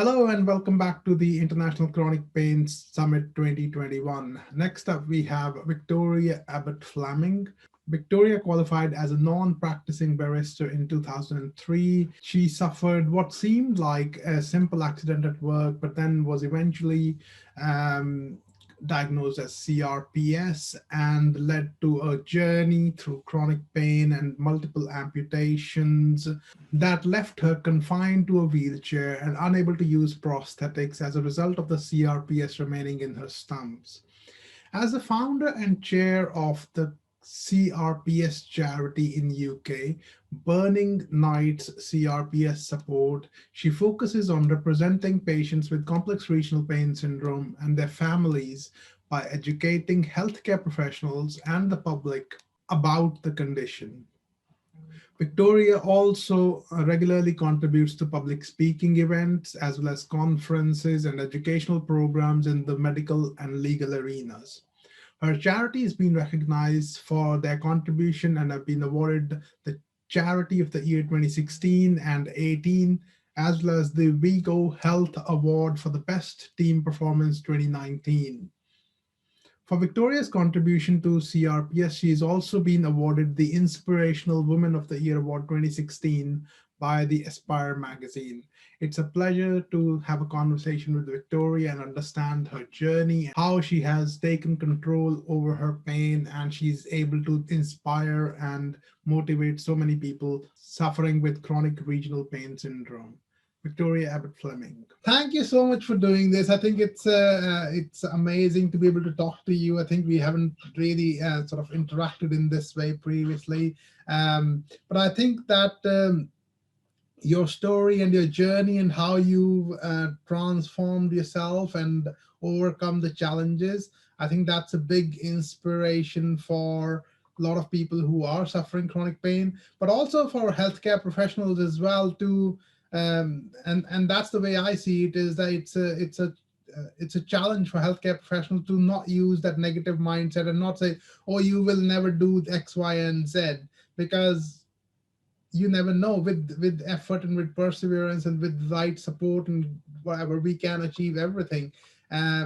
Hello and welcome back to the International Chronic Pain Summit 2021. Next up, we have Victoria Abbot-Fleming. Victoria qualified as a non-practicing barrister in 2003. She suffered what seemed like a simple accident at work, but then was eventually diagnosed as CRPS and led to a journey through chronic pain and multiple amputations that left her confined to a wheelchair and unable to use prosthetics as a result of the CRPS remaining in her stumps. As the founder and chair of the CRPS charity in UK, Burning Nights CRPS Support, she focuses on representing patients with complex regional pain syndrome and their families by educating healthcare professionals and the public about the condition. Victoria also regularly contributes to public speaking events as well as conferences and educational programs in the medical and legal arenas. Her charity has been recognized for their contribution and have been awarded the Charity of the Year 2016 and 18, as well as the Vigo Health Award for the Best Team Performance 2019. For Victoria's contribution to CRPS, she has also been awarded the Inspirational Woman of the Year Award 2016 by the Aspire magazine. It's a pleasure to have a conversation with Victoria and understand her journey, how she has taken control over her pain, and she's able to inspire and motivate so many people suffering with chronic regional pain syndrome. Victoria Abbot-Fleming. Thank you so much for doing this. I think it's amazing to be able to talk to you. I think we haven't really sort of interacted in this way previously, but I think that your story and your journey and how you transformed yourself and overcome the challenges, I think that's a big inspiration for a lot of people who are suffering chronic pain, but also for healthcare professionals as well to and that's the way I see it, is that it's a challenge for healthcare professionals to not use that negative mindset and not say, oh, you will never do X, Y, and Z, because you never know. With effort and with perseverance and with right support and whatever, we can achieve everything.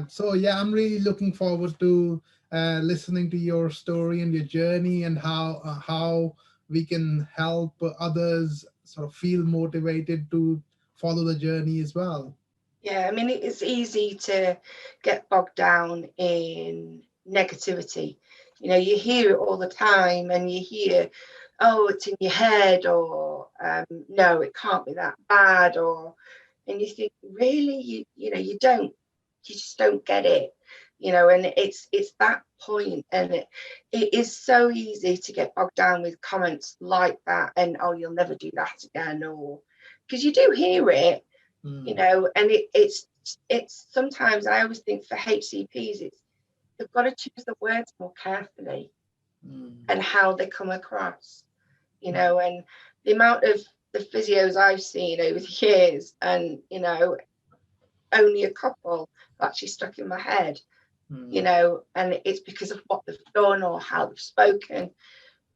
So yeah, I'm really looking forward to listening to your story and your journey and how we can help others sort of feel motivated to follow the journey as well. Yeah, I mean, it's easy to get bogged down in negativity. You know, you hear it all the time and you hear, oh, it's in your head, or no, it can't be that bad, and you think, really, you just don't get it, and it's that point, and it is so easy to get bogged down with comments like that, and oh, you'll never do that again, or because you do hear it, and it's sometimes, I always think for HCPs, they've got to choose the words more carefully and how they come across, and the amount of the physios I've seen over the years, and only a couple have actually stuck in my head, and it's because of what they've done or how they've spoken.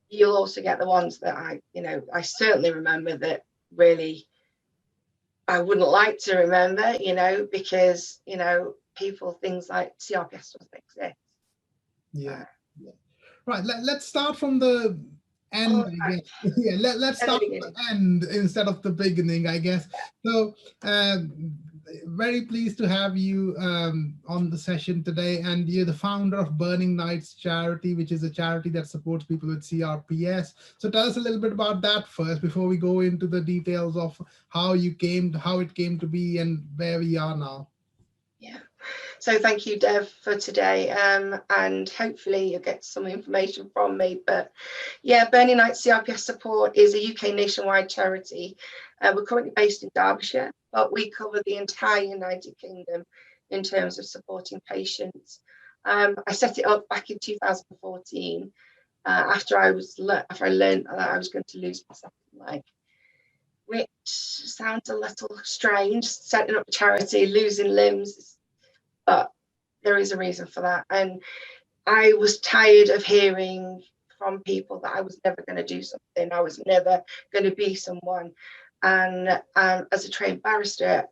You'll also get the ones that I certainly remember that really I wouldn't like to remember, because people, things like CRPS doesn't exist. Yeah. Right. Let's start from the end, I guess. Yeah, let's start from the end instead of the beginning, I guess. So very pleased to have you on the session today, and you're the founder of Burning Nights charity, which is a charity that supports people with CRPS. So tell us a little bit about that first before we go into the details of how it came to be and where we are now. Yeah. So thank you, Dev, for today, and hopefully you'll get some information from me. But yeah, Burning Nights CRPS Support is a UK nationwide charity. We're currently based in Derbyshire, but we cover the entire United Kingdom in terms of supporting patients. I set it up back in 2014 after I learned that I was going to lose my second leg, which sounds a little strange, setting up a charity, losing limbs, but there is a reason for that. And I was tired of hearing from people that I was never going to do something, I was never going to be someone. And as a trained barrister,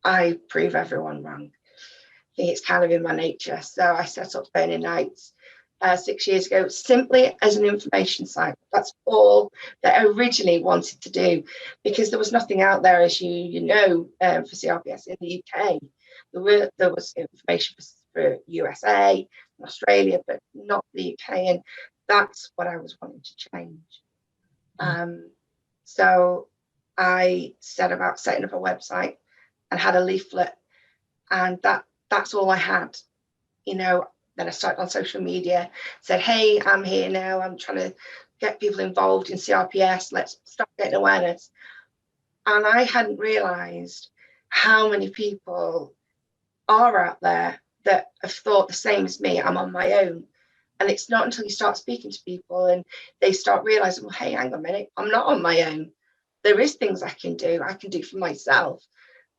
I prove everyone wrong. I think it's kind of in my nature. So I set up Burning Nights 6 years ago, simply as an information site. That's all that I originally wanted to do, because there was nothing out there, as you know, for CRPS in the UK. There was information for USA and Australia, but not the UK, and that's what I was wanting to change. So I set about setting up a website and had a leaflet, and that's all I had, you know. Then I started on social media, said, hey, I'm here now, I'm trying to get people involved in CRPS, let's start getting awareness. And I hadn't realized how many people are out there that have thought the same as me, I'm on my own. And it's not until you start speaking to people and they start realizing, well, hey, hang on a minute, I'm not on my own. There is things I can do for myself.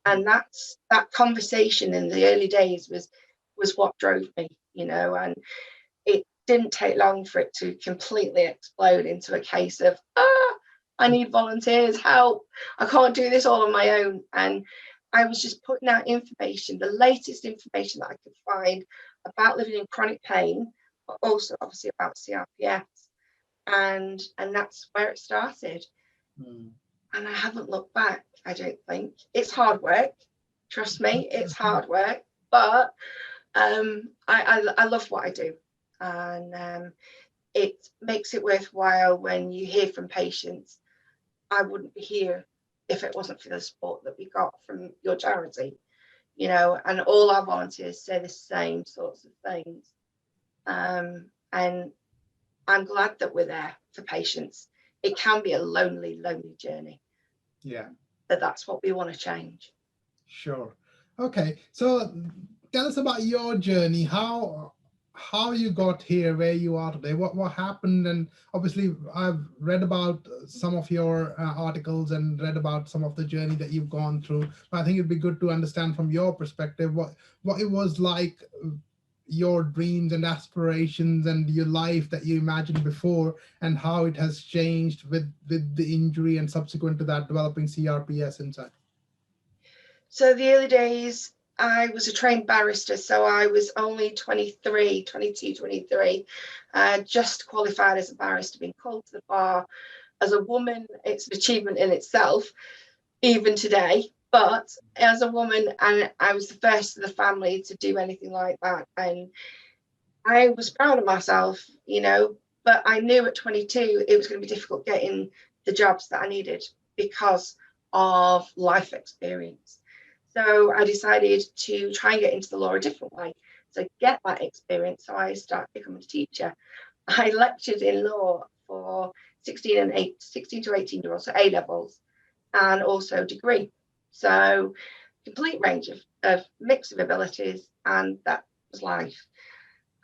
And that conversation in the early days was what drove me, you know. And it didn't take long for it to completely explode into a case of, I need volunteers, help, I can't do this all on my own. And I was just putting out information, the latest information that I could find about living in chronic pain, but also obviously about CRPS. And that's where it started. And I haven't looked back, I don't think. It's hard work, trust me, it's hard work, but I love what I do. And it makes it worthwhile when you hear from patients. I wouldn't be here if it wasn't for the support that we got from your charity, you know, and all our volunteers say the same sorts of things. And I'm glad that we're there for patients. It can be a lonely journey. Yeah. But that's what we want to change. Sure. Okay. So tell us about your journey. How you got here, where you are today, what happened. And obviously I've read about some of your articles and read about some of the journey that you've gone through, but I think it'd be good to understand from your perspective what it was like, your dreams and aspirations and your life that you imagined before, and how it has changed with the injury and subsequent to that developing CRPS inside. So the early days, I was a trained barrister, so I was only 23, just qualified as a barrister, being called to the bar. As a woman, it's an achievement in itself, even today. But as a woman, and I was the first of the family to do anything like that. And I was proud of myself, you know, but I knew at 22 it was going to be difficult getting the jobs that I needed because of life experience. So I decided to try and get into the law a different way, so get that experience. So I started becoming a teacher. I lectured in law for 16 to 18 year olds, so A levels, and also degree. So complete range of mix of abilities, and that was life.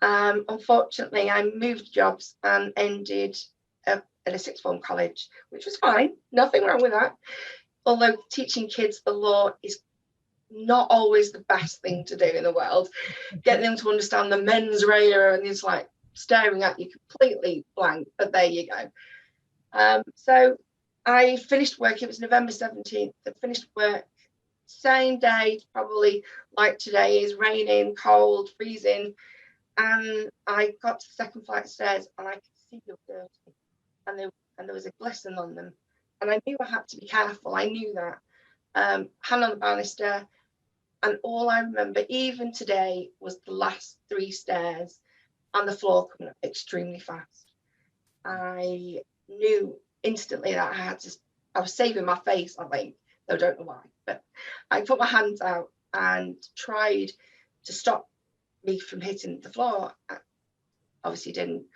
Unfortunately, I moved jobs and ended up at a sixth form college, which was fine, nothing wrong with that. Although teaching kids the law is not always the best thing to do in the world. Getting them to understand the mens rea, and it's like staring at you completely blank, but there you go. So I finished work, it was November 17th, I finished work, same day, probably like today, is raining, cold, freezing. And I got to the second flight of stairs and I could see they were dirty, and there was a glisten on them. And I knew I had to be careful. I knew that. Hand on the banister. And all I remember, even today, was the last 3 stairs and the floor coming up extremely fast. I knew instantly that I was saving my face, I think. I don't know why. But I put my hands out and tried to stop me from hitting the floor. I obviously didn't,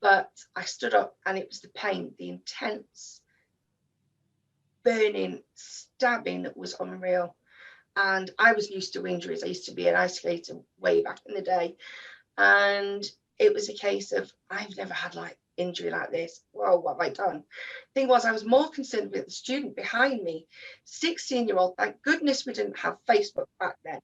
but I stood up and it was the pain, the intense burning, stabbing that was unreal. And I was used to injuries. I used to be an ice skater way back in the day, and it was a case of, I've never had like injury like this. Whoa, what have I done? Thing was, I was more concerned with the student behind me, 16-year-old. Thank goodness we didn't have Facebook back then.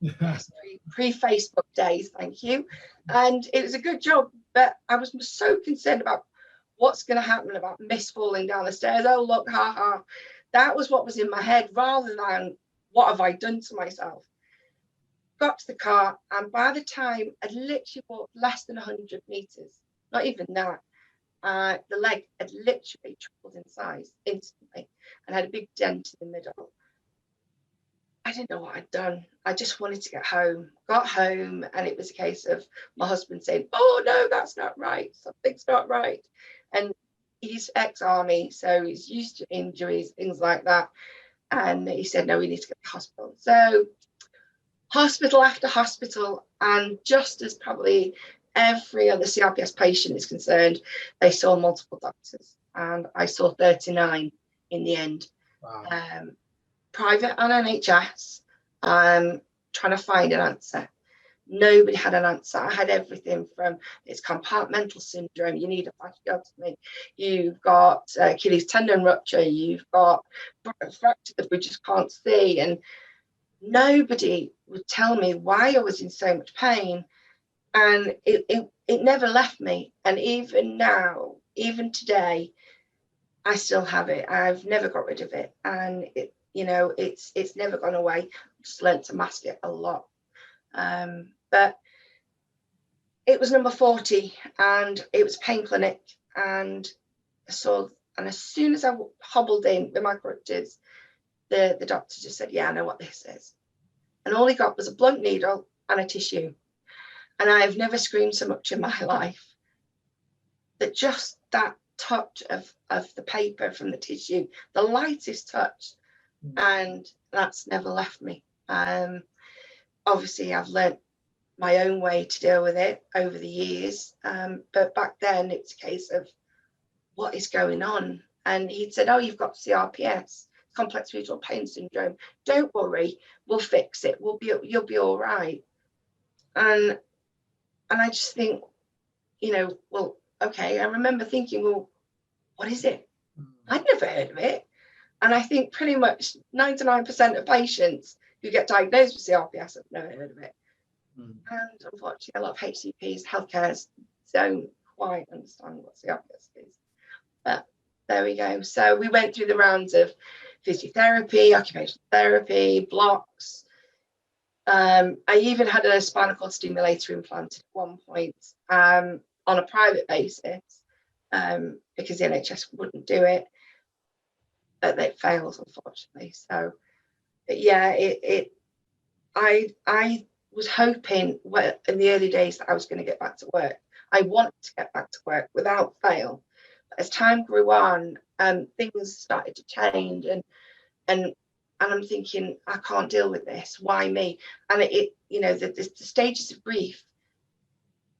Yes, pre-Facebook days, thank you. And it was a good job, but I was so concerned about what's going to happen, about Miss falling down the stairs. Oh, look, ha ha. That was what was in my head, rather than what have I done to myself? Got to the car, and by the time I'd literally walked less than 100 meters, not even that, the leg had literally tripled in size instantly and had a big dent in the middle. I didn't know what I'd done. I just wanted to get home. Got home, and it was a case of my husband saying, "Oh no, that's not right. Something's not right." And he's ex-army, so he's used to injuries, things like that. And he said, "No, we need to get to the hospital." So hospital after hospital, and just as probably every other CRPS patient is concerned, they saw multiple doctors, and I saw 39 in the end. Wow. Private and NHS, trying to find an answer. Nobody had an answer. I had everything from it's compartmental syndrome, you need a fasciotomy, you've got Achilles tendon rupture, you've got fracture that we just can't see, and nobody would tell me why I was in so much pain. And it never left me. And even now, even today, I still have it. I've never got rid of it. And it, you know, it's never gone away. I've just learned to mask it a lot. But it was number 40, and it was pain clinic. And and as soon as I hobbled in with my crutches, the doctor just said, "Yeah, I know what this is." And all he got was a blunt needle and a tissue. And I have never screamed so much in my life. That just that touch of the paper from the tissue, the lightest touch, and that's never left me. Obviously, I've learnt my own way to deal with it over the years. But back then, it's a case of what is going on. And he'd said, "Oh, you've got CRPS, complex regional pain syndrome. Don't worry, we'll fix it. You'll be all right." And I just think, you know, well, okay. I remember thinking, well, what is it? I'd never heard of it. And I think pretty much 99% of patients who get diagnosed with CRPS have never heard of it. And unfortunately, a lot of HCPs, healthcare, don't quite understand what CRPS is. But there we go. So we went through the rounds of physiotherapy, occupational therapy, blocks. I even had a spinal cord stimulator implanted at one point on a private basis because the NHS wouldn't do it, but it failed, unfortunately. So, but yeah, I was hoping in the early days that I was going to get back to work. I wanted to get back to work without fail. But as time grew on, things started to change, and I'm thinking, I can't deal with this. Why me? And it you know, the stages of grief,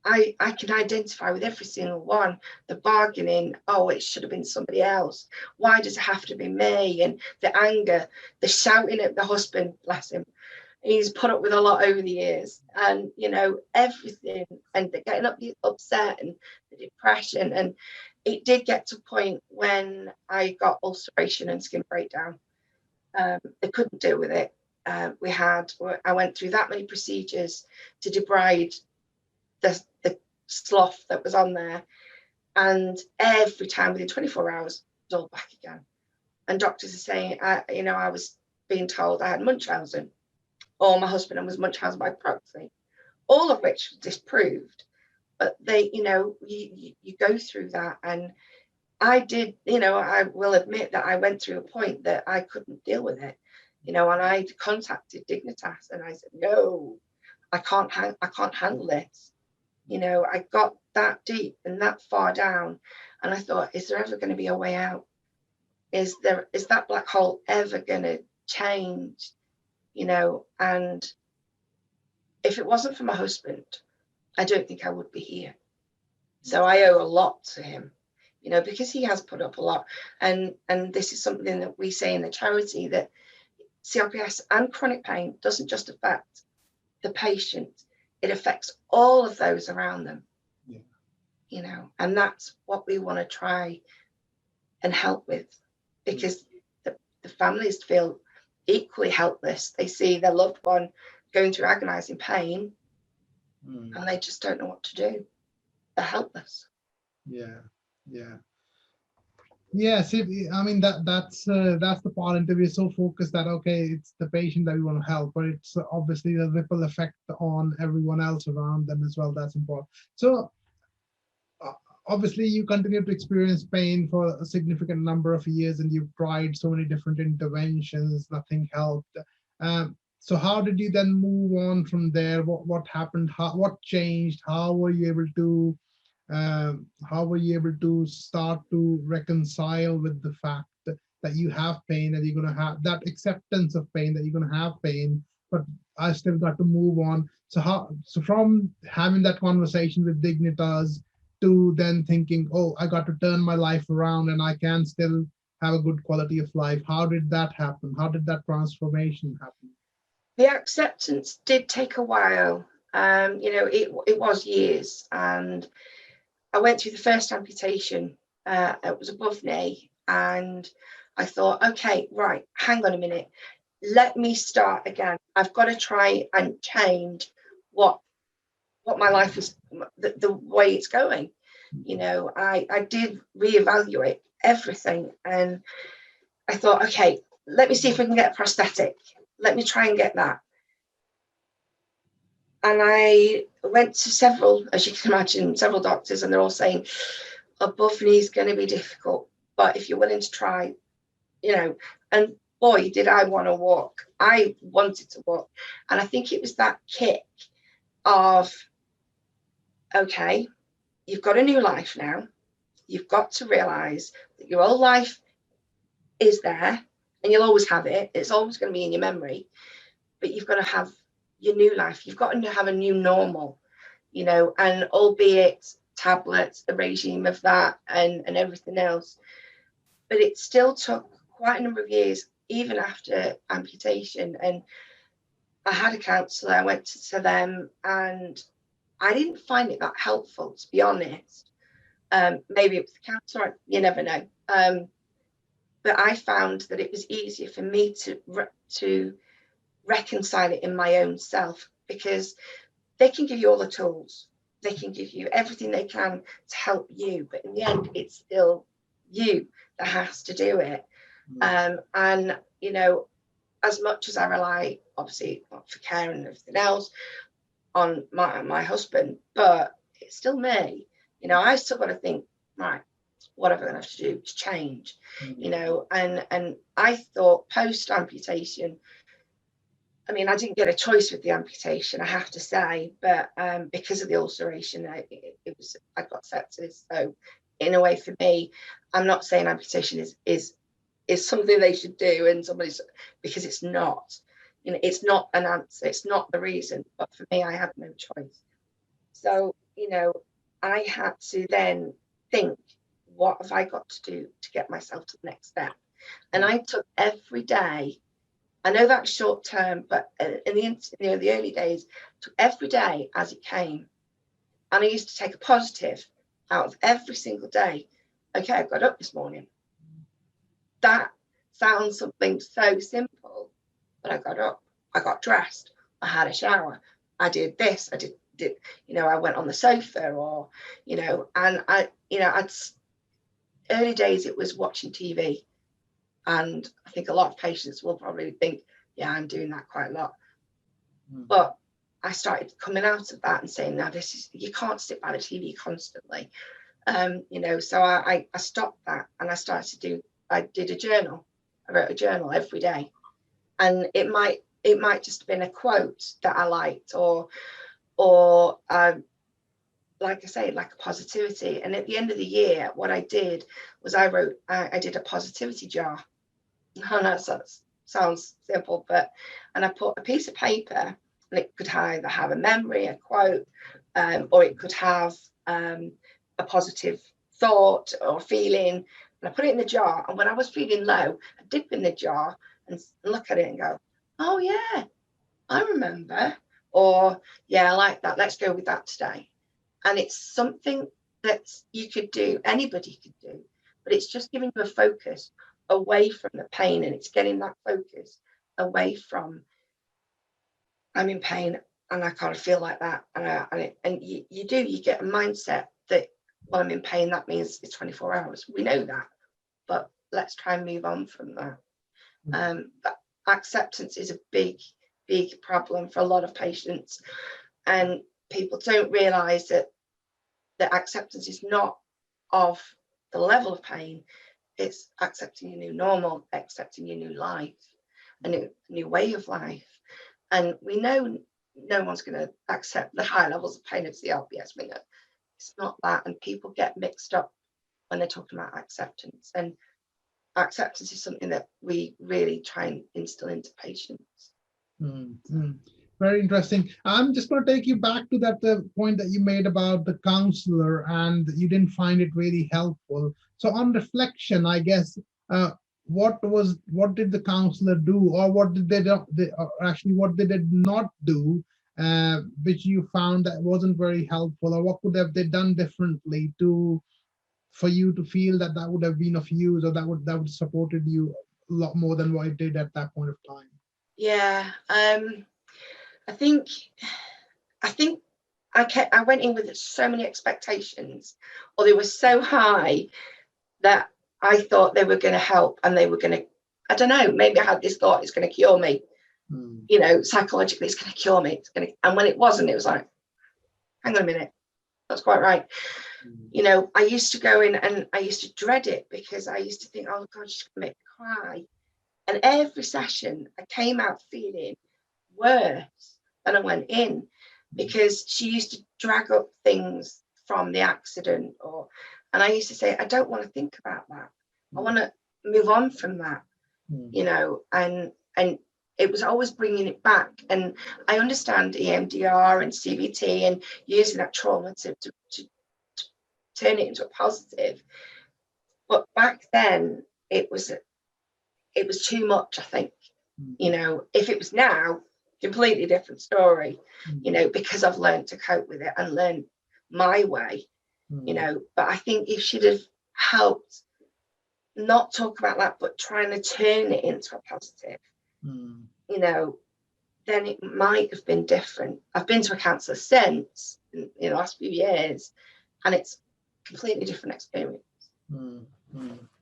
I can identify with every single one. The bargaining, oh, it should have been somebody else. Why does it have to be me? And the anger, the shouting at the husband, bless him. He's put up with a lot over the years, and you know, everything, and the getting upset and the depression. And it did get to a point when I got ulceration and skin breakdown. They couldn't deal with it. I went through that many procedures to debride the slough that was on there, and every time within 24 hours it was all back again. And doctors are saying, you know, I was being told I had Munchausen, or my husband was Munchausen by proxy, all of which was disproved. But they, you know, you go through that. And I did, you know, I will admit that I went through a point that I couldn't deal with it, you know, and I contacted Dignitas and I said, "No, I can't handle this." You know, I got that deep and that far down, and I thought, is there ever going to be a way out? Is that black hole ever going to change? You know, and if it wasn't for my husband, I don't think I would be here. So I owe a lot to him, you know, because he has put up a lot. And this is something that we say in the charity, that CRPS and chronic pain doesn't just affect the patient, it affects all of those around them. Yeah. You know, and that's what we want to try and help with, because the families feel equally helpless. They see their loved one going through agonizing pain and they just don't know what to do. They're helpless. Yeah, yeah. Yes, I mean that's the part. Interview is so focused that okay, it's the patient that we want to help, but it's obviously the ripple effect on everyone else around them as well. That's important. So uh, obviously you continue to experience pain for a significant number of years, and you've tried so many different interventions. Nothing helped. So how did you then move on from there? What happened? What changed? How were you able to start to reconcile with the fact that you have pain, and you're going to have that acceptance of pain, that you're going to have pain, but I still got to move on. So from having that conversation with Dignitas to then thinking, oh, I got to turn my life around and I can still have a good quality of life. How did that happen? How did that transformation happen? The acceptance did take a while. It was years, and I went through the first amputation. It was above knee, and I thought, okay, right, hang on a minute, let me start again. I've got to try and change what my life is, the way it's going. I did reevaluate everything, and I thought, okay, let me see if we can get a prosthetic. Let me try and get that. And I went to several, as you can imagine, several doctors, and they're all saying above knee is going to be difficult, but if you're willing to try, and boy, did I want to walk. I wanted to walk. And I think it was that kick of, okay, you've got a new life now. You've got to realize that your old life is there, and you'll always have it. It's always going to be in your memory, but you've got to have your new life. You've got to have a new normal, and albeit tablets, the regime of that, and everything else. But it still took quite a number of years, even after amputation. And I had a counsellor, I went to them, and I didn't find it that helpful, to be honest. Maybe it was the counsellor, you never know. But I found that it was easier for me to reconcile it in my own self, because they can give you all the tools, they can give you everything they can to help you, but in the end it's still you that has to do it. And as much as I rely, obviously, for care and everything else, on my husband, but it's still me. I still got to think, right, what am I going to have to do to change? And I thought post amputation, I mean, I didn't get a choice with the amputation, I have to say, but because of the ulceration, I got sepsis. So in a way, for me, I'm not saying amputation is something they should do, and somebody's, because it's not. It's not an answer. It's not the reason. But for me, I had no choice. So I had to then think, what have I got to do to get myself to the next step? And I took every day. I know that's short term, but in the early days, took every day as it came, and I used to take a positive out of every single day. Okay, I got up this morning. That sounds something so simple, but I got up, I got dressed, I had a shower, I did this, I did I went on the sofa, or and I'd early days it was watching TV, and I think a lot of patients will probably think, yeah, I'm doing that quite a lot. But I started coming out of that and saying, now you can't sit by the TV constantly. So I stopped that, and I did a journal. I wrote a journal every day, and it might just have been a quote that I liked, or like I say, like a positivity. And at the end of the year, what I did was I did a positivity jar. I know that sounds simple, and I put a piece of paper, and it could either have a memory, a quote, or it could have a positive thought or feeling. And I put it in the jar. And when I was feeling low, I dip in the jar and look at it and go, oh yeah, I remember. Or yeah, I like that. Let's go with that today. And it's something that you could do, anybody could do, but it's just giving you a focus away from the pain, and it's getting that focus away from, I'm in pain and I kind of feel like that, and you get a mindset that, well, I'm in pain, that means it's 24 hours. We know that, but let's try and move on from that. But acceptance is a big problem for a lot of patients, and people don't realize that the acceptance is not of the level of pain, it's accepting your new normal, accepting your new life, a new way of life. And we know no one's going to accept the high levels of pain of CRPS. We know it's not that, and people get mixed up when they're talking about acceptance. And acceptance is something that we really try and instill into patients. Very interesting. I'm just going to take you back to that point that you made about the counselor, and you didn't find it really helpful. So on reflection, I guess, what did the counselor do, or what did what did they not do, which you found that wasn't very helpful, or what could have they done differently for you to feel that would have been of use, or that would supported you a lot more than what it did at that point of time? Yeah, I think I went in with so many expectations, or they were so high, that I thought they were going to help, and they were going to, I don't know, maybe I had this thought, it's going to cure me. You know, psychologically, it's going to cure me. And when it wasn't, it was like, hang on a minute, that's quite right. You know, I used to go in and I used to dread it, because I used to think, oh God, she's going to make me cry. And every session, I came out feeling worse than I went in, because she used to drag up things from the accident, and I used to say, I don't want to think about that. I want to move on from that, you know, and it was always bringing it back. And I understand EMDR and CBT and using that trauma to turn it into a positive. But back then it was too much, I think. You know, if it was now, completely different story, you know, because I've learned to cope with it and learn my way, you know. But I think if she'd have helped not talk about that, but trying to turn it into a positive, you know, then it might have been different. I've been to a counsellor since in the last few years, and it's a completely different experience.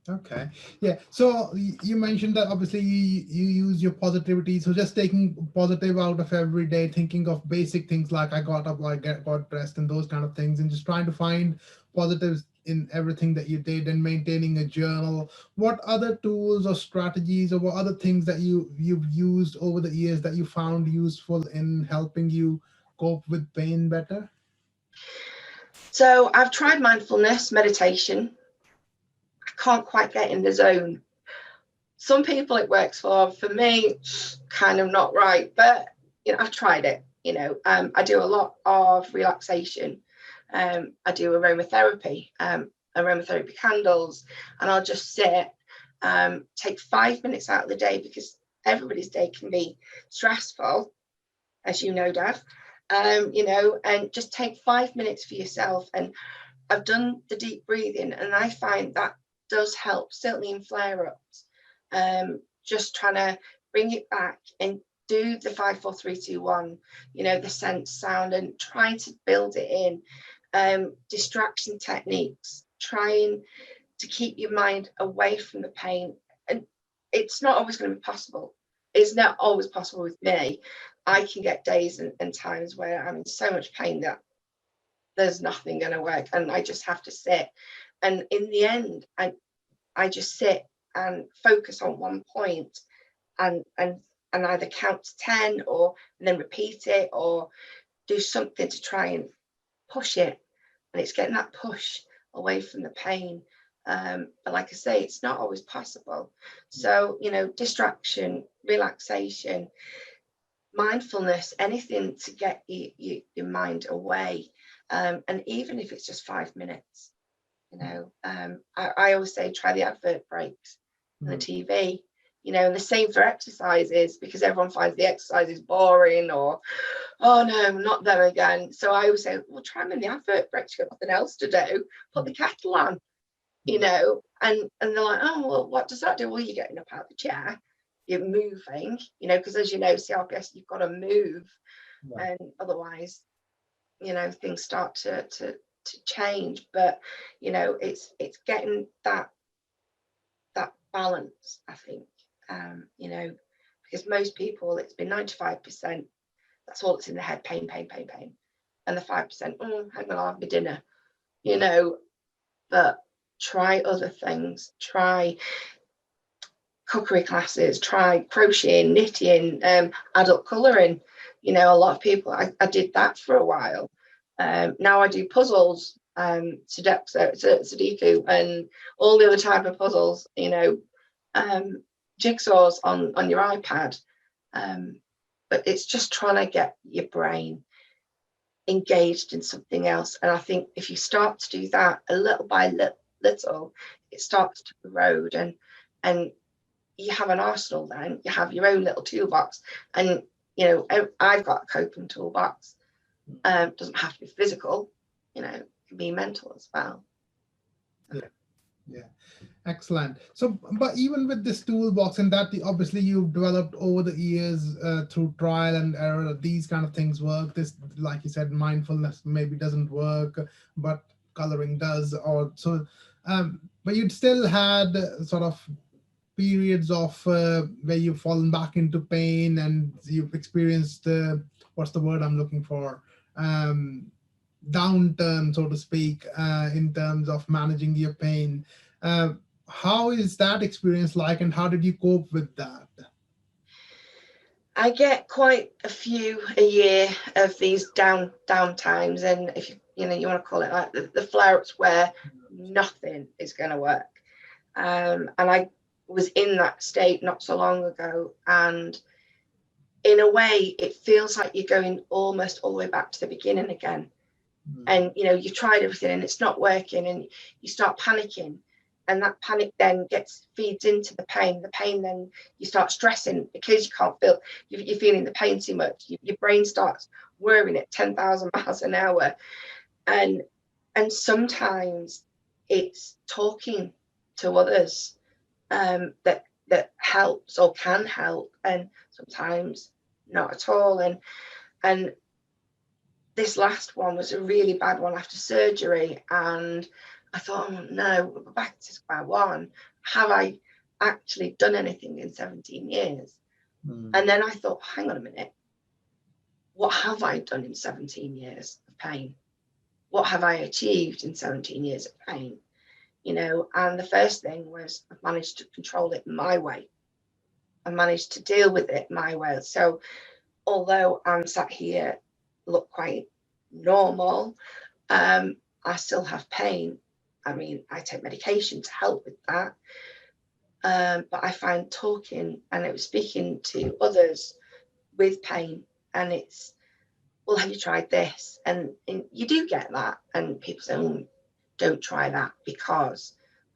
Okay, yeah. So you mentioned that obviously you use your positivity. So just taking positive out of every day, thinking of basic things like I got up, I got dressed, and those kind of things, and just trying to find positives in everything that you did, and maintaining a journal. What other tools or strategies, or what other things that you've used over the years that you found useful in helping you cope with pain better? So I've tried mindfulness, meditation. I can't quite get in the zone. Some people it works for me, kind of not right, but you know, I've tried it. You know, I do a lot of relaxation. I do aromatherapy candles, and I'll just sit, take 5 minutes out of the day, because everybody's day can be stressful, as you know, Dad. You know, and just take 5 minutes for yourself. And I've done the deep breathing, and I find that does help, certainly in flare-ups. Just trying to bring it back and do the 5, 4, 3, 2, 1, you know, the sense, sound, and trying to build it in. Distraction techniques, trying to keep your mind away from the pain. And it's not always going to be possible. It's not always possible with me. I can get days and times where I'm in so much pain that there's nothing going to work, and I just have to sit. And in the end, I just sit and focus on one point, and either count to 10 and then repeat it, or do something to try and push it. And it's getting that push away from the pain. But like I say, it's not always possible. So, you know, distraction, relaxation, mindfulness, anything to get your mind away. And even if it's just 5 minutes, you know, I always say try the advert breaks on the TV, you know. And the same for exercises, because everyone finds the exercises boring, or oh no, not them again. So I always say, well, try them in the advert breaks, you've got nothing else to do, put the kettle on, you know. And they're like, oh well, what does that do? Well, you're getting up out of the chair, you're moving, you know, because as you know, CRPS, you've got to move. And otherwise, you know, things start to change. But you know, it's getting that balance, I think. Because most people, it's been 95%, that's all that's in their head, pain, pain, pain, pain. And the 5%, hang on, I'll have my dinner, but try other things, try cookery classes, try crocheting, knitting, adult colouring. A lot of people, I did that for a while. Now I do puzzles, Sudoku, and all the other type of puzzles, jigsaws on your iPad. But it's just trying to get your brain engaged in something else. And I think if you start to do that a little by little, it starts to erode, and you have an arsenal. Then you have your own little toolbox. And I've got a coping toolbox. Doesn't have to be physical, it can be mental as well. Yeah, excellent. So, but even with this toolbox and that, obviously you've developed over the years through trial and error, these kind of things work. This, like you said, mindfulness maybe doesn't work, but coloring does. Or so, but you'd still had sort of periods of where you've fallen back into pain and you've experienced what's the word I'm looking for? Downturn, so to speak, in terms of managing your pain. How is that experience like, and how did you cope with that? I get quite a few a year of these down times, and if you want to call it like the flare-ups where nothing is going to work. And I was in that state not so long ago, and in a way it feels like you're going almost all the way back to the beginning again. And you tried everything and it's not working, and you start panicking, and that panic then feeds into the pain then you start stressing because you can't feel, you're feeling the pain too much. Your brain starts whirring at 10,000 miles an hour, and sometimes it's talking to others that helps or can help, and sometimes not at all. And this last one was a really bad one after surgery, and I thought, oh no, we're back to square one. Have I actually done anything in 17 years? And then I thought, hang on a minute, what have I done in 17 years of pain? What have I achieved in 17 years of pain? And the first thing was I've managed to control it my way. I managed to deal with it my way. So although I'm sat here, look quite normal, I still have pain. I mean, I take medication to help with that. But I find talking and speaking to others with pain, and it's, well, have you tried this? And you do get that. And people say, oh, don't try that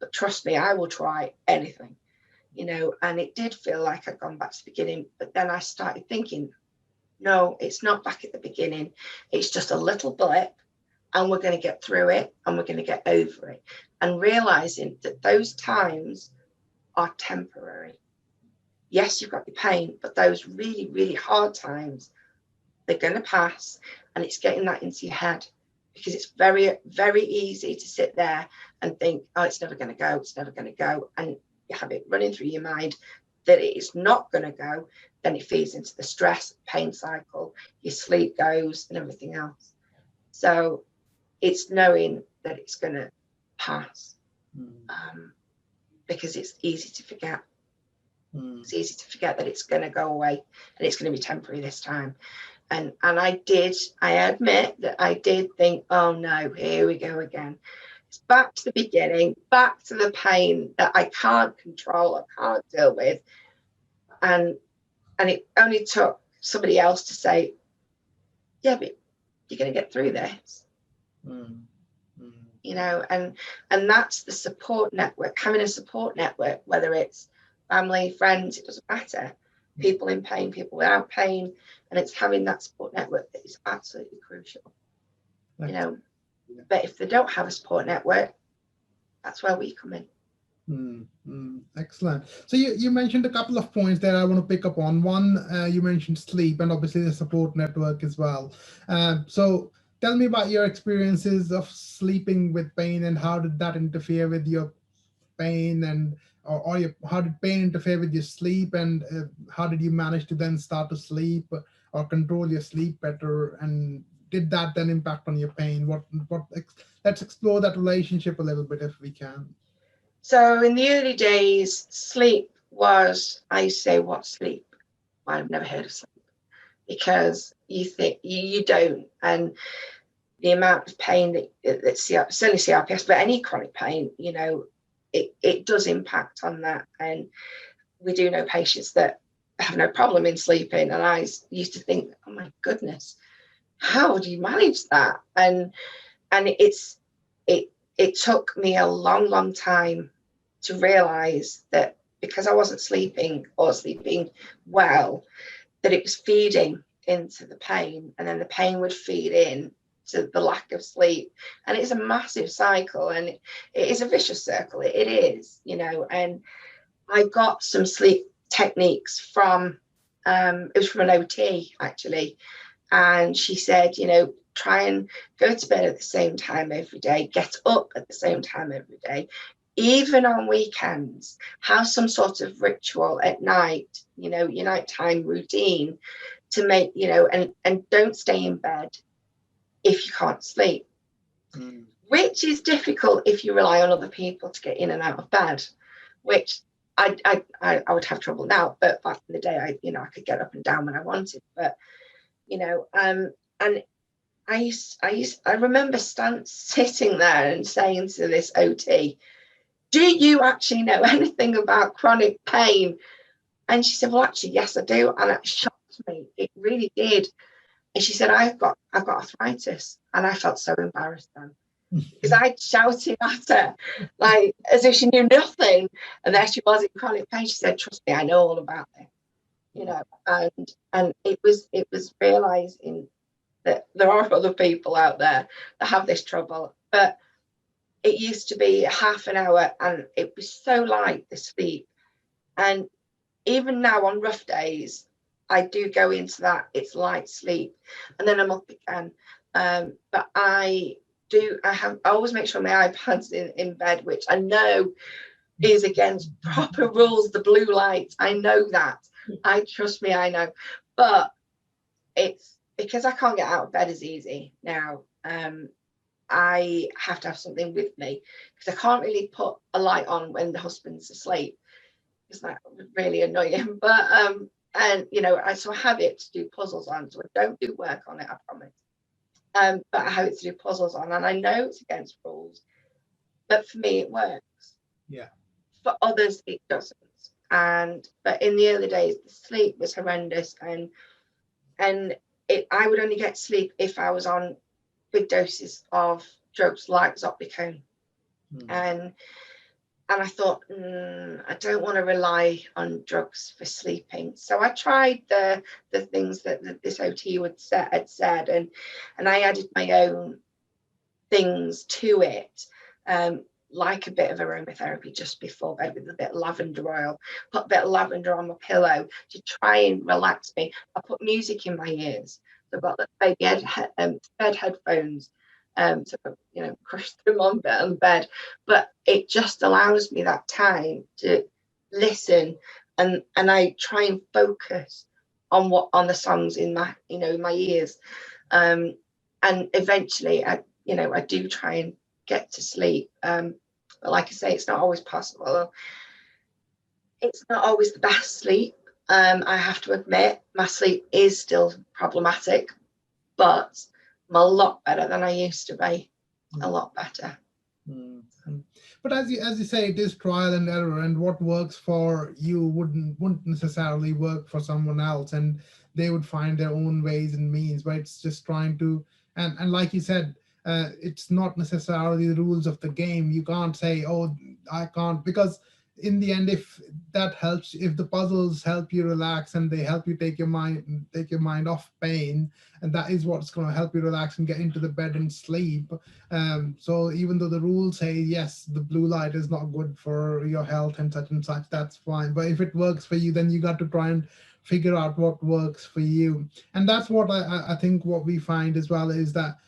but trust me, I will try anything, and it did feel like I'd gone back to the beginning. But then I started thinking, no, it's not back at the beginning. It's just a little blip, and we're going to get through it, and we're going to get over it. And realizing that those times are temporary. Yes, you've got your pain, but those really, really hard times, they're going to pass. And it's getting that into your head, because it's very, very easy to sit there and think, oh, it's never going to go. It's never going to go. And you have it running through your mind that it is not going to go. Then it feeds into the stress, pain cycle, your sleep goes and everything else. So it's knowing that it's going to pass, because it's easy to forget. It's easy to forget that it's going to go away and it's going to be temporary this time. And I admit that I did think, oh no, here we go again. It's back to the beginning, back to the pain that I can't control, I can't deal with. And it only took somebody else to say, yeah, but you're going to get through this. And that's the support network, having a support network, whether it's family, friends, it doesn't matter. People in pain, people without pain, and it's having that support network that is absolutely crucial. But if they don't have a support network, that's where we come in. Excellent. So you mentioned a couple of points there I want to pick up on. One, you mentioned sleep, and obviously the support network as well. So tell me about your experiences of sleeping with pain, and how did that interfere with your pain, and how did pain interfere with your sleep, and how did you manage to then start to sleep or control your sleep better, and did that then impact on your pain? Let's explore that relationship a little bit if we can. So in the early days, sleep was, I say, what sleep? I've never heard of sleep, because you think you don't, and the amount of pain that certainly CRPS, but any chronic pain, it does impact on that. And we do know patients that have no problem in sleeping, and I used to think, oh my goodness, how do you manage that? And it took me a long time to realize that because I wasn't sleeping or sleeping well, that it was feeding into the pain, and then the pain would feed in to the lack of sleep. And it's a massive cycle, and it is a vicious circle. It is, and I got some sleep techniques from it was from an OT actually, and she said, try and go to bed at the same time every day, get up at the same time every day, even on weekends, have some sort of ritual at night, your nighttime routine to make, and don't stay in bed if you can't sleep, which is difficult if you rely on other people to get in and out of bed, which I would have trouble now, but back in the day, I could get up and down when I wanted, but and I remember sitting there and saying to this OT, do you actually know anything about chronic pain? And she said, well, actually, yes, I do. And it shocked me. It really did. And she said, I've got arthritis. And I felt so embarrassed then, because I'd shouted at her like as if she knew nothing. And there she was in chronic pain. She said, trust me, I know all about this. And it was realizing that there are other people out there that have this trouble. But it used to be half an hour, and it was so light, the sleep. And even now on rough days, I do go into that, it's light sleep, and then I'm up again. But I always make sure my iPad's in bed, which I know is against proper rules, the blue light. I know that. Trust me, I know. But it's because I can't get out of bed as easy now. I have to have something with me, because I can't really put a light on when the husband's asleep. It's that really annoying. But so I have it to do puzzles on. So I don't do work on it, I promise. But I have it to do puzzles on, and I know it's against rules, but for me it works. Yeah. For others it doesn't. But in the early days, the sleep was horrendous, and I would only get sleep if I was on big doses of drugs like Zopicone. And I thought, I don't want to rely on drugs for sleeping. So I tried the things that this OT had said, and I added my own things to it, like a bit of aromatherapy just before bed with a bit of lavender oil, put a bit of lavender on my pillow to try and relax me. I put music in my ears. So I've got the baby bed headphones, to crush them on bed, but it just allows me that time to listen, and I try and focus on the songs in my my ears, and eventually I do try and get to sleep, but like I say, it's not always possible. It's not always the best sleep. I have to admit, my sleep is still problematic, but I'm a lot better than I used to be. A lot better. But as you say, it is trial and error, and what works for you wouldn't necessarily work for someone else, and they would find their own ways and means. But it's just trying to, and like you said, it's not necessarily the rules of the game. You can't say, oh, I can't, because in the end, if that helps, if the puzzles help you relax and they help you take your mind off pain, and that is what's going to help you relax and get into the bed and sleep. So even though the rules say yes, the blue light is not good for your health and such, that's fine. But if it works for you, then you got to try and figure out what works for you. And that's what I think what we find as well is that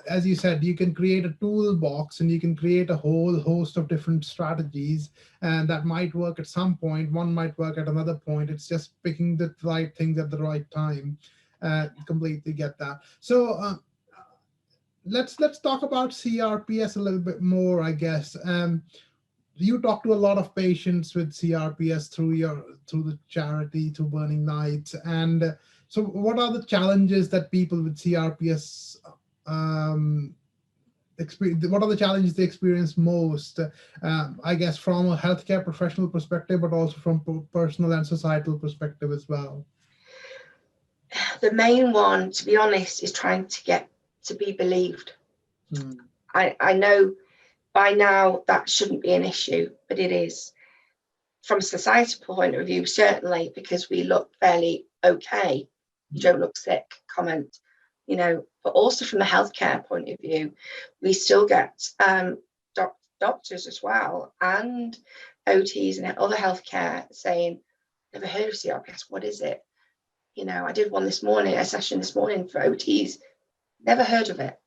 as you said, you can create a toolbox and you can create a whole host of different strategies, and that might work at some point. One might work at another point. It's just picking the right things at the right time. Completely get that. So let's talk about CRPS a little bit more, I guess. You talk to a lot of patients with CRPS through the charity, through Burning Nights, and so what are the challenges that people with CRPS experience? What are the challenges they experience most? I guess from a healthcare professional perspective, but also from personal and societal perspective as well. The main one, to be honest, is trying to get to be believed. I know by now that shouldn't be an issue, but it is. From a societal point of view, certainly, because we look fairly okay. You don't look sick, comment, but also from a healthcare point of view, we still get doctors as well and OTs and other healthcare saying, never heard of CRPS, what is it? I did one this morning, a session this morning for OTs, never heard of it,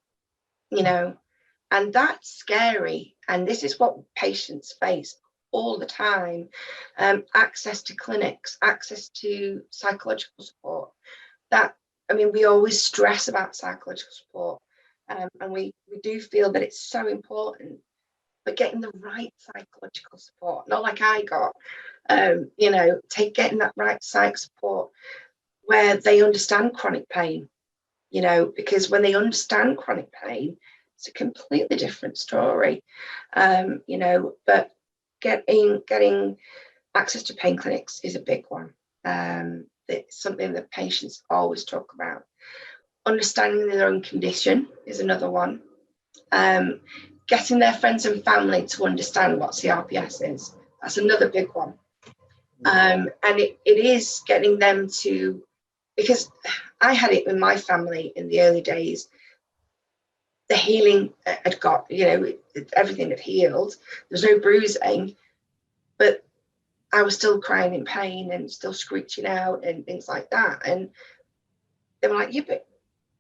and that's scary. And this is what patients face all the time. Access to clinics, access to psychological support. We always stress about psychological support, and we do feel that it's so important, but getting the right psychological support, not like I got, getting that right psych support where they understand chronic pain, because when they understand chronic pain, it's a completely different story, but getting access to pain clinics is a big one. It's something that patients always talk about. Understanding their own condition is another one. Getting their friends and family to understand what CRPS is, that's another big one. And it is getting them to, because I had it in my family in the early days. The healing had got, everything had healed. There's no bruising, but I was still crying in pain and still screeching out and things like that. And they were like, but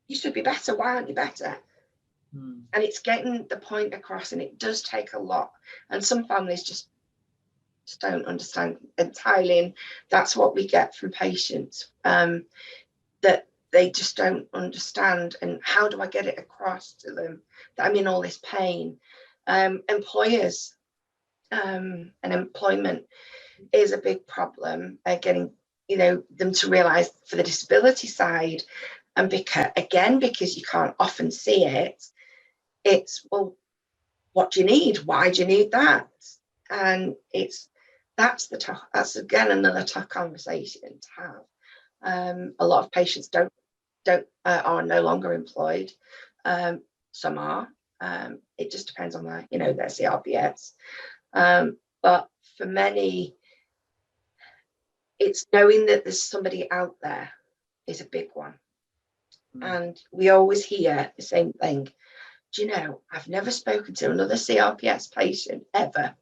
you should be better. Why aren't you better? And it's getting the point across, and it does take a lot. And some families just don't understand entirely. And that's what we get from patients, that they just don't understand. And how do I get it across to them that I'm in all this pain? Employers and employment is a big problem. Getting them to realize for the disability side, and because you can't often see it, it's, well, what do you need? Why do you need that? And that's again another tough conversation to have. A lot of patients are no longer employed. Some are. It just depends on their CRPS. But for many, it's knowing that there's somebody out there is a big one. And we always hear the same thing. Do you know, I've never spoken to another CRPS patient ever.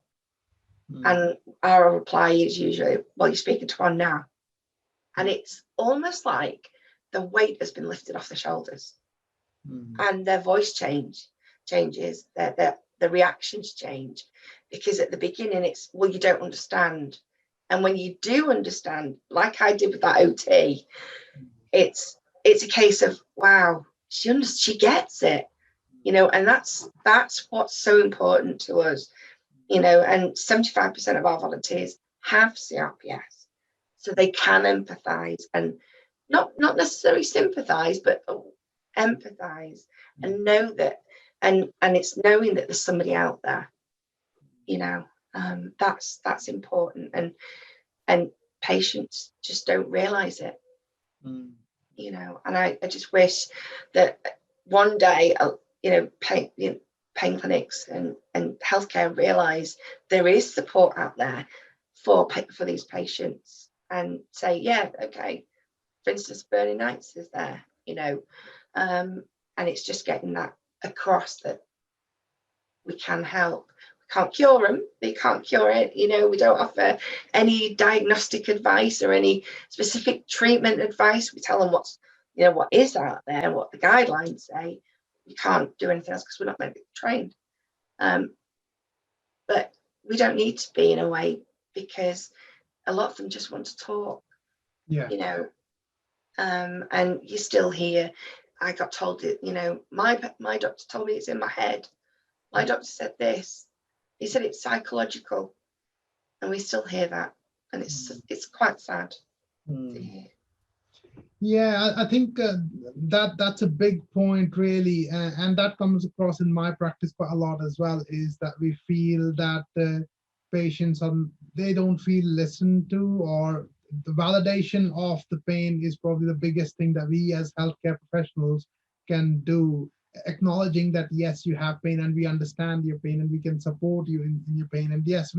And our reply is usually, well, you're speaking to one now. And it's almost like the weight has been lifted off the shoulders. And their voice changes, the reactions change. Because at the beginning it's, well, you don't understand. And when you do understand, like I did with that OT, it's a case of, wow, she gets it, and that's what's so important to us, and 75% of our volunteers have CRPS, so they can empathize, and not necessarily sympathize, but empathize, and know that, and it's knowing that there's somebody out there, that's important, and patients just don't realize it. And I just wish that one day, pain clinics and healthcare realize there is support out there for these patients, and say, yeah, okay, for instance, Burning Nights is there, and it's just getting that across, that we can help. We can't cure them, they can't cure it, we don't offer any diagnostic advice or any specific treatment advice. We tell them what is out there and what the guidelines say, you can't do anything else because we're not medically trained. But we don't need to be, in a way, because a lot of them just want to talk, Yeah. you know, and you're still here. I got told it, you know, my doctor told me it's in my head. My doctor said this. He said it's psychological, and we still hear that, and it's quite sad to hear. Yeah, I think that's a big point, really, and that comes across in my practice quite a lot as well. Is that we feel that patients they don't feel listened to, or the validation of the pain is probably the biggest thing that we as healthcare professionals can do. Acknowledging that yes, you have pain, and we understand your pain, and we can support you in your pain, and yes,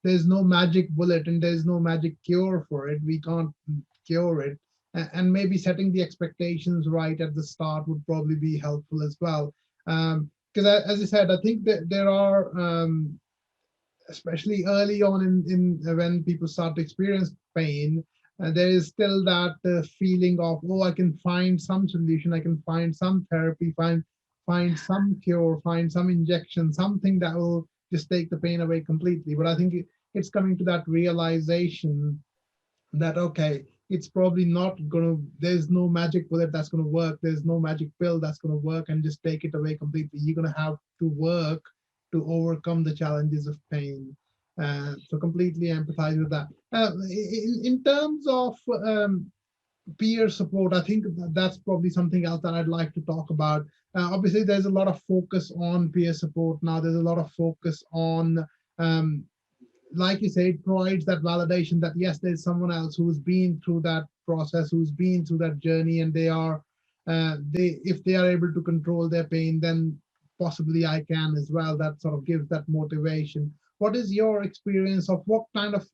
there's no magic bullet, and there's no magic cure for it. We can't cure it, and maybe setting the expectations right at the start would probably be helpful as well. Because as I said, I think that there are, especially early on in when people start to experience pain, there is still that feeling of, oh, I can find some solution, I can find some therapy, find some cure, find some injection, something that will just take the pain away completely. But I think it's coming to that realization that, okay, it's probably not gonna, there's no magic bullet that's gonna work, there's no magic pill that's gonna work and just take it away completely. You're gonna have to work to overcome the challenges of pain. So completely empathize with that. In terms of peer support, I think that's probably something else that I'd like to talk about. Obviously, there's a lot of focus on peer support now. There's a lot of focus on, like you say, it provides that validation that yes, there's someone else who's been through that process, who's been through that journey, and they if they are able to control their pain, then possibly I can as well. That sort of gives that motivation. What is your experience of what kind of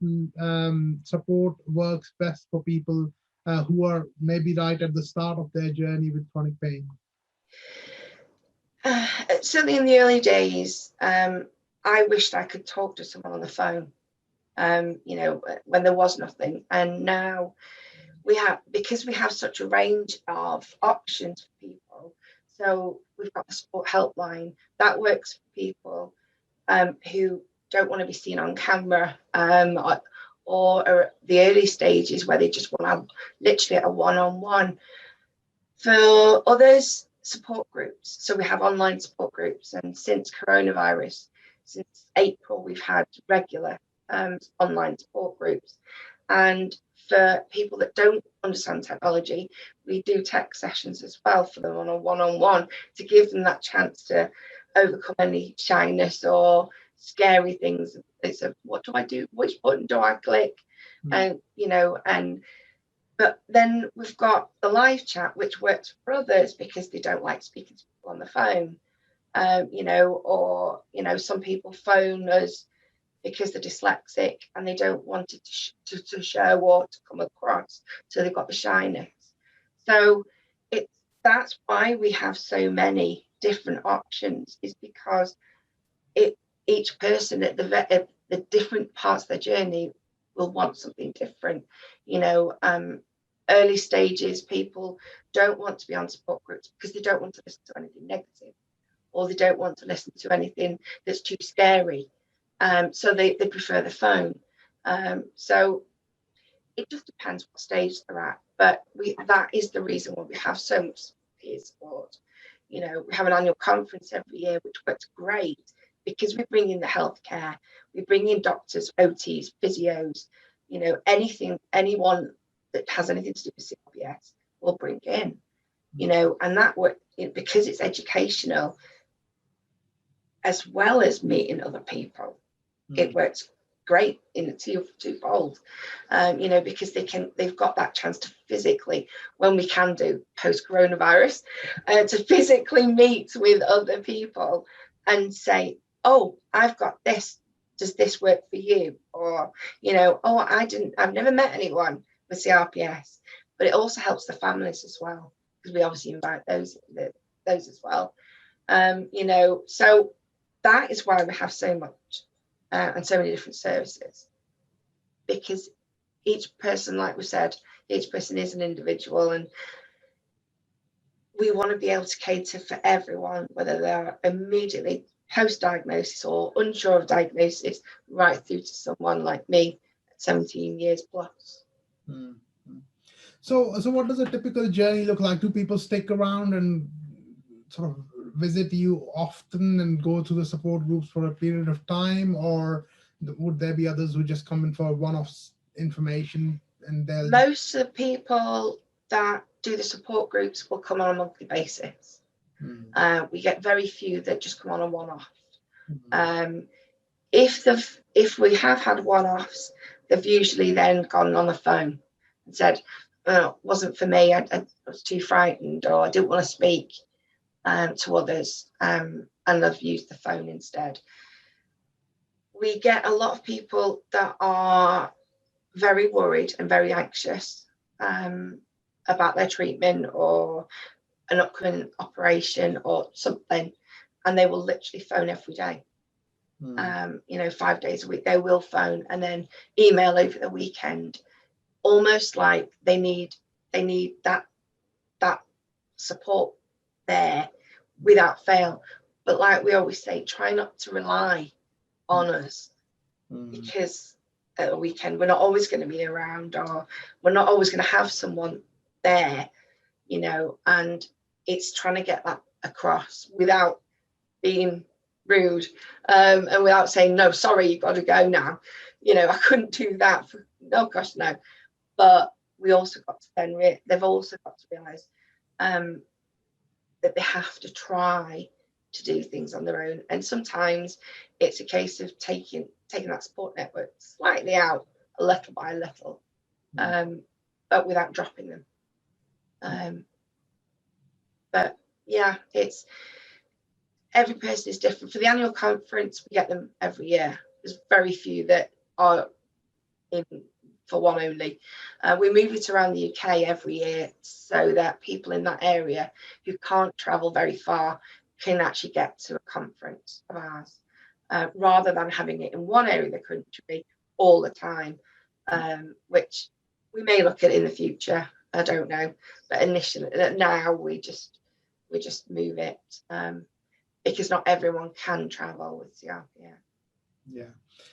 support works best for people who are maybe right at the start of their journey with chronic pain? Certainly in the early days, I wished I could talk to someone on the phone, you know, when there was nothing. And now because we have such a range of options for people. So we've got the support helpline that works for people who don't want to be seen on camera, or the early stages where they just want to have literally a one-on-one. For others, support groups. So we have online support groups, and since coronavirus, since April, we've had regular online support groups. And for people that don't understand technology, we do tech sessions as well for them on a one-on-one to give them that chance to overcome any shyness or scary things. It's a, what do I do? Which button do I click? And you know, but then we've got the live chat, which works for others because they don't like speaking to people on the phone, you know, or, you know, some people phone us because they're dyslexic and they don't want it to show or to come across. So they've got the shyness. So that's why we have so many different options, is because each person at the different parts of their journey will want something different. You know, early stages, people don't want to be on support groups because they don't want to listen to anything negative, or they don't want to listen to anything that's too scary. So they prefer the phone. So it just depends what stage they're at. But that is the reason why we have so much peer support. You know, we have an annual conference every year, which works great because we bring in the healthcare, we bring in doctors, OTs, physios, you know, anyone that has anything to do with CRPS, we'll bring in, you know, and that work, because it's educational as well as meeting other people. It works great in twofold, you know, because they've got that chance to physically, when we can do post coronavirus, to physically meet with other people and say, oh, I've got this, does this work for you? Or, you know, oh, I've never met anyone with CRPS. But it also helps the families as well, because we obviously invite those as well, you know. So that is why we have so much and so many different services, because each person, like we said, each person is an individual, and we want to be able to cater for everyone, whether they're immediately post-diagnosis or unsure of diagnosis, right through to someone like me at 17 years plus. Mm. So what does a typical journey look like? Do people stick around and sort of visit you often and go to the support groups for a period of time, or would there be others who just come in for one-off information and they'll just... Most of the people that do the support groups will come on a monthly basis. We get very few that just come on a one-off. If we have had one-offs, they've usually then gone on the phone and said, oh, it wasn't for me, I was too frightened, or I didn't want to speak to others, and they've used the phone instead. We get a lot of people that are very worried and very anxious about their treatment or an upcoming operation or something, and they will literally phone every day. 5 days a week they will phone, and then email over the weekend, almost like they need that support there without fail. But like we always say, try not to rely on us, because at a weekend we're not always going to be around, or we're not always going to have someone there, and it's trying to get that across without being rude, and without saying, no, sorry, you've got to go now, I couldn't do that no, gosh, no. But we also got to then they've also got to realize that they have to try to do things on their own, and sometimes it's a case of taking that support network slightly out, a little by little, but without dropping them. But yeah, it's every person is different. For the annual conference, we get them every year. There's very few that are in for one only. We move it around the UK every year so that people in that area who can't travel very far can actually get to a conference of ours, rather than having it in one area of the country all the time, which we may look at in the future. I don't know, but initially, now we just move it, because not everyone can travel with CRPS. Yeah.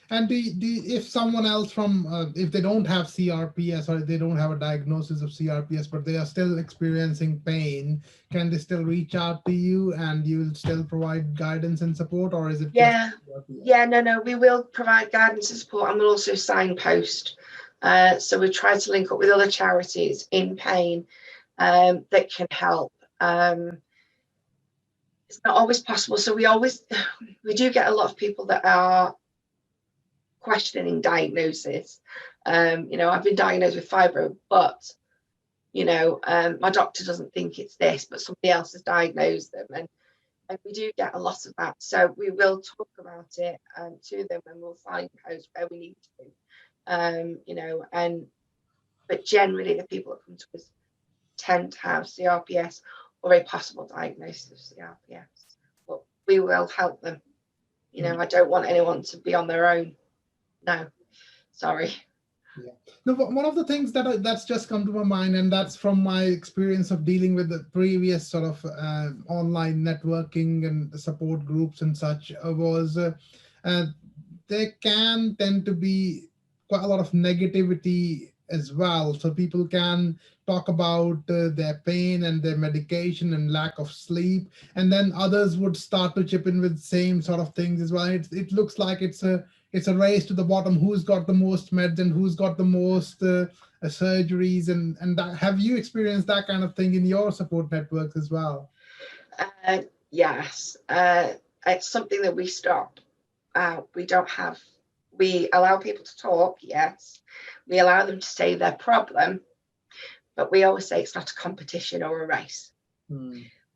And if someone else from, if they don't have CRPS or they don't have a diagnosis of CRPS, but they are still experiencing pain, can they still reach out to you and you will still provide guidance and support, or is it Yeah. just CRPS? Yeah, no, we will provide guidance and support, and we'll also signpost. So we try to link up with other charities in pain that can help. It's not always possible. So we do get a lot of people that are questioning diagnosis. I've been diagnosed with fibro, but my doctor doesn't think it's this, but somebody else has diagnosed them, and we do get a lot of that. So we will talk about it to them, and we'll signpost where we need to, but generally the people that come to us tend to have CRPS or a possible diagnosis of CRPS, but we will help them. I don't want anyone to be on their own. No, sorry. Yeah. No, one of the things that's just come to my mind, and that's from my experience of dealing with the previous sort of online networking and support groups and such, was there can tend to be quite a lot of negativity as well. So people can talk about their pain and their medication and lack of sleep, and then others would start to chip in with same sort of things as well. It looks like it's a race to the bottom, who's got the most meds and who's got the most surgeries, and that. Have you experienced that kind of thing in your support networks as well? Yes, it's something that we stop. We allow people to talk, yes. We allow them to say their problem, but we always say it's not a competition or a race.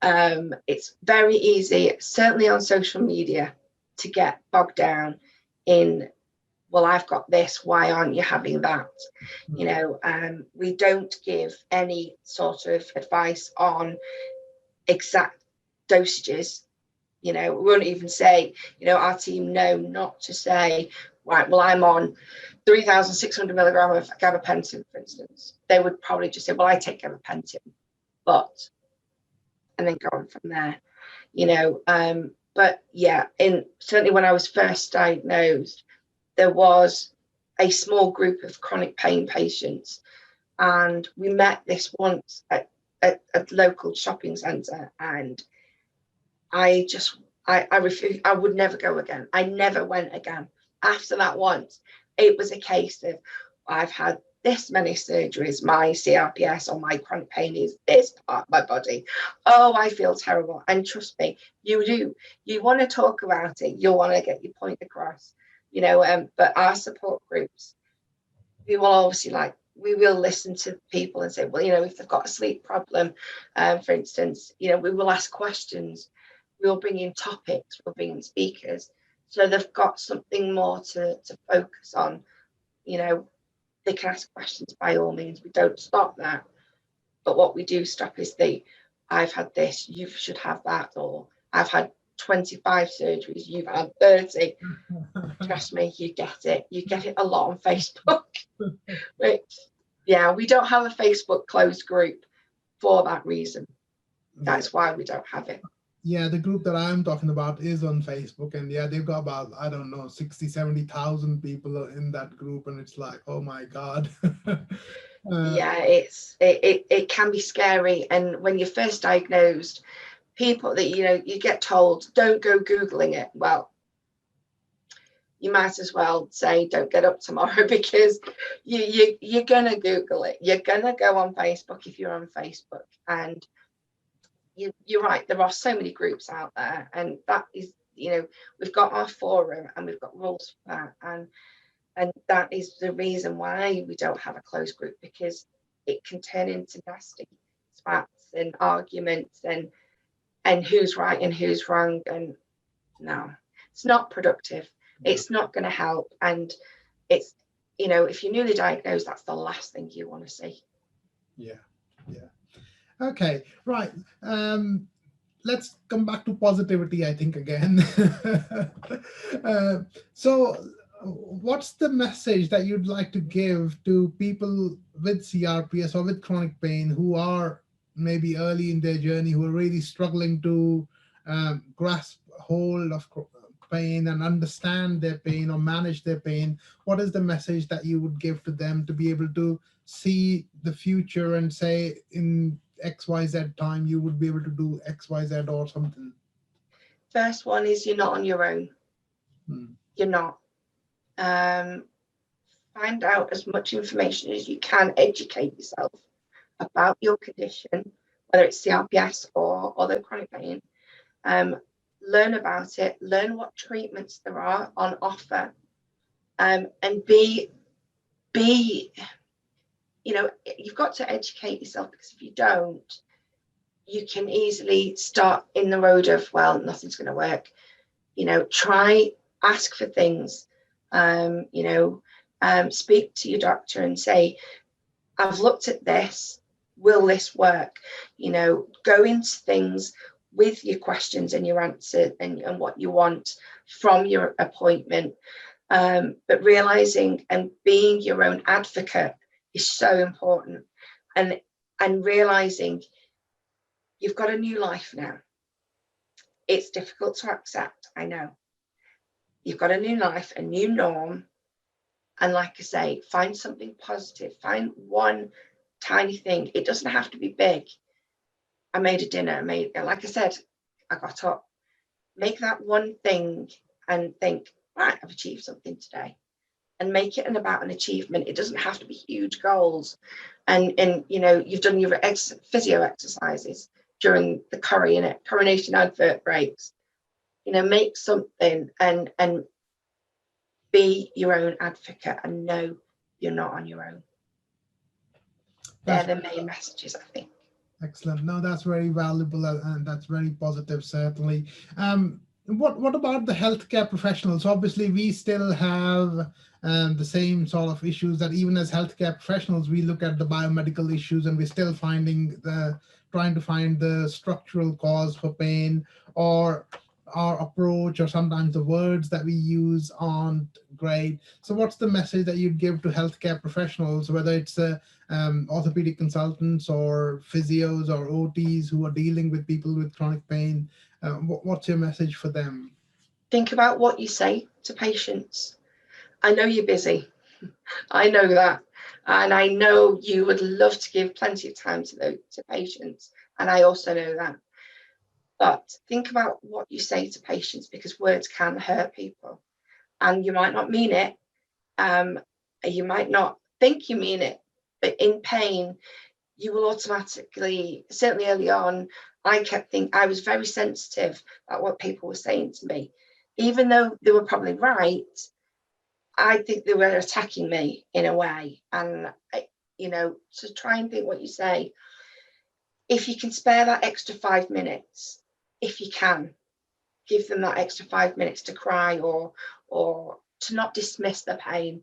It's very easy, certainly on social media, to get bogged down in, well, I've got this, why aren't you having that? We don't give any sort of advice on exact dosages. We won't even say, our team know not to say, right, well, I'm on 3,600 milligram of gabapentin, for instance. They would probably just say, well, I take gabapentin, but and then go on from there, you know. But yeah, certainly when I was first diagnosed, there was a small group of chronic pain patients, and we met this once at a local shopping centre, and I refused. I would never go again. I never went again. After that once, it was a case of, I've had this many surgeries, my CRPS or my chronic pain is this part of my body. Oh, I feel terrible. And trust me, you do. You want to talk about it. You want to get your point across, you know. But our support groups, we will obviously, like, we will listen to people and say, well, you know, if they've got a sleep problem, for instance, you know, we will ask questions. We'll bring in topics. We'll bring in speakers. So they've got something more to focus on, you know. They can ask questions by all means. We don't stop that. But what we do stop is I've had this, you should have that, or I've had 25 surgeries, you've had 30. Trust me, you get it. You get it a lot on Facebook. Which, yeah, we don't have a Facebook closed group for that reason. That's why we don't have it. Yeah, the group that I'm talking about is on Facebook, and yeah, they've got about, I don't know, 60, 70,000 people in that group, and it's like, oh my God. Yeah, it can be scary. And when you're first diagnosed, people that, you know, you get told, don't go Googling it. Well, you might as well say, don't get up tomorrow, because you're going to Google it. You're going to go on Facebook if you're on Facebook. And you're right, there are so many groups out there, and that is, you know, we've got our forum and we've got rules for that, and that is the reason why we don't have a closed group, because it can turn into nasty spats and arguments and who's right and who's wrong, and no, it's not productive. It's not going to help, and it's, you know, if you're newly diagnosed, that's the last thing you want to see. Yeah. Okay, right. Let's come back to positivity, I think, again. So what's the message that you'd like to give to people with CRPS or with chronic pain who are maybe early in their journey, who are really struggling to grasp hold of pain and understand their pain or manage their pain? What is the message that you would give to them to be able to see the future and say, in XYZ time, you would be able to do XYZ or something? First one is, you're not on your own. You're not. Find out as much information as you can. Educate yourself about your condition, whether it's CRPS or other chronic pain. Learn about it. Learn what treatments there are on offer, and be, you know, you've got to educate yourself, because if you don't, you can easily start in the road of, well, nothing's going to work. You know, ask for things, you know, speak to your doctor and say, I've looked at this, will this work? You know, go into things with your questions and your answers and what you want from your appointment. But realizing and being your own advocate is so important, and realizing you've got a new life now. It's difficult to accept, I know. You've got a new life, a new norm, and like I say, find something positive. Find one tiny thing. It doesn't have to be big. I made a dinner, like I said, I got up. Make that one thing and think, right, I've achieved something today. And make it about an achievement. It doesn't have to be huge goals. And you know, you've done your physio exercises during the coronation advert breaks. You know, make something and be your own advocate, and know you're not on your own. They're the main messages, I think. Excellent. No, that's very valuable, and that's very positive, certainly. What about the healthcare professionals? Obviously, we still have the same sort of issues that even as healthcare professionals, we look at the biomedical issues, and we're still trying to find the structural cause for pain, or our approach or sometimes the words that we use aren't great. So what's the message that you'd give to healthcare professionals, whether it's orthopedic consultants or physios or OTs who are dealing with people with chronic pain? What's your message for them? Think about what you say to patients. I know you're busy. I know that. And I know you would love to give plenty of time to patients. And I also know that. But think about what you say to patients, because words can hurt people. And you might not mean it. You might not think you mean it. But in pain, you will automatically, certainly early on, I kept thinking, I was very sensitive about what people were saying to me. Even though they were probably right, I think they were attacking me in a way. And, to try and think what you say. If you can spare that extra 5 minutes, if you can, give them that extra 5 minutes to cry or to not dismiss the pain.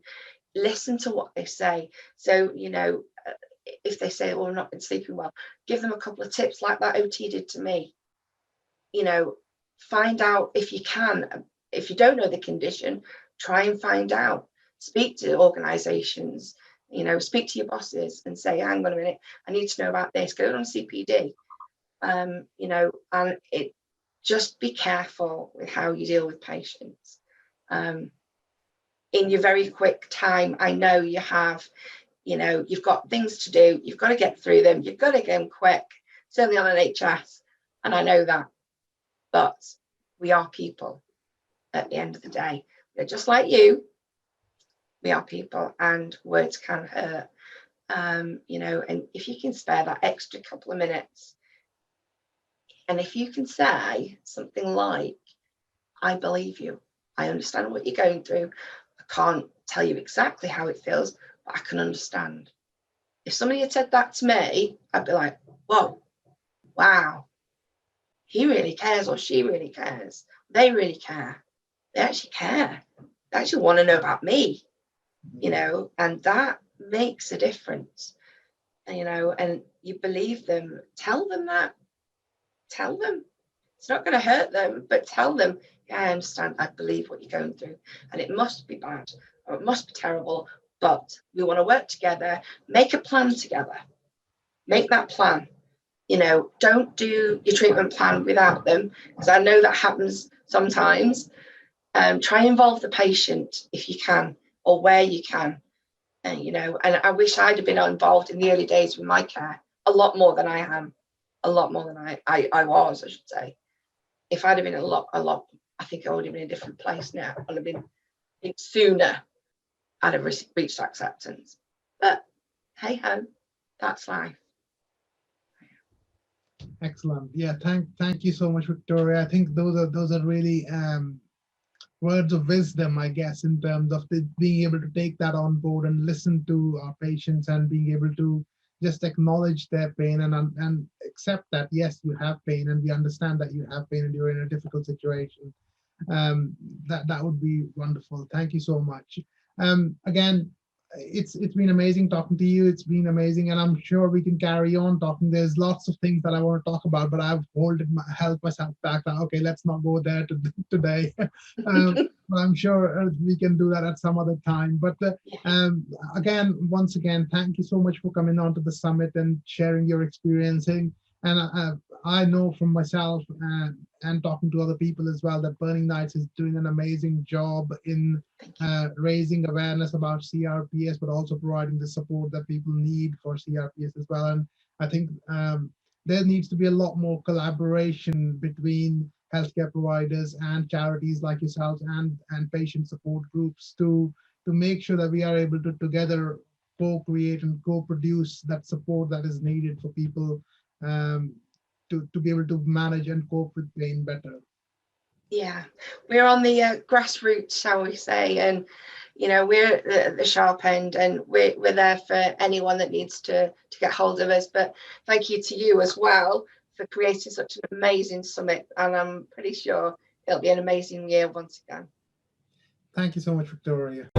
Listen to what they say. So, if they say, "Well, I've not been sleeping well," give them a couple of tips like that OT did to me. Find out if you can. If you don't know the condition, try and find out. Speak to organisations, speak to your bosses and say, "Hang on a minute, I need to know about this. Go on CPD." And just be careful with how you deal with patients. In your very quick time, I know you have, you've got things to do. You've got to get through them. You've got to get them quick, certainly on NHS. And I know that. But we are people at the end of the day. They're just like you. We are people, and words can hurt. And if you can spare that extra couple of minutes, and if you can say something like, "I believe you. I understand what you're going through. I can't tell you exactly how it feels, but I can understand." If somebody had said that to me, I'd be like, "Whoa, wow, he really cares, or she really cares. They really care. They actually care. They actually want to know about me," and that makes a difference. And you believe them. Tell them that. Tell them. It's not going to hurt them, but tell them, "Yeah, I understand. I believe what you're going through. And it must be bad, or it must be terrible, but we want to work together. Make a plan together. Make that plan. Don't do your treatment plan without them, because I know that happens sometimes. Try and involve the patient if you can, or where you can. And I wish I'd have been involved in the early days with my care a lot more than I am, a lot more than I was, I should say. If I'd have been a lot, I think I would have been in a different place now. I'd have been sooner. I'd have reached acceptance. But hey ho, that's life. Excellent. Yeah, thank you so much, Victoria. I think those are really words of wisdom, I guess, in terms of being able to take that on board and listen to our patients and being able to just acknowledge their pain and accept that, yes, you have pain and we understand that you have pain and you're in a difficult situation. That would be wonderful. Thank you so much. Again, it's been amazing talking to you. It's been amazing, and I'm sure we can carry on talking. There's lots of things that I want to talk about, but I've held myself back. Okay, let's not go there today. But I'm sure we can do that at some other time. But again, once again, thank you so much for coming on to the summit and sharing your experiencing. And I know from myself and talking to other people as well that Burning Nights is doing an amazing job in raising awareness about CRPS, but also providing the support that people need for CRPS as well. And I think there needs to be a lot more collaboration between healthcare providers and charities like yourselves and patient support groups to make sure that we are able to together co-create and co-produce that support that is needed for people to be able to manage and cope with pain better. Yeah, we're on the grassroots, shall we say, and we're at the sharp end, and we're there for anyone that needs to get hold of us. But thank you to you as well for creating such an amazing summit, and I'm pretty sure it'll be an amazing year once again. Thank you so much, Victoria.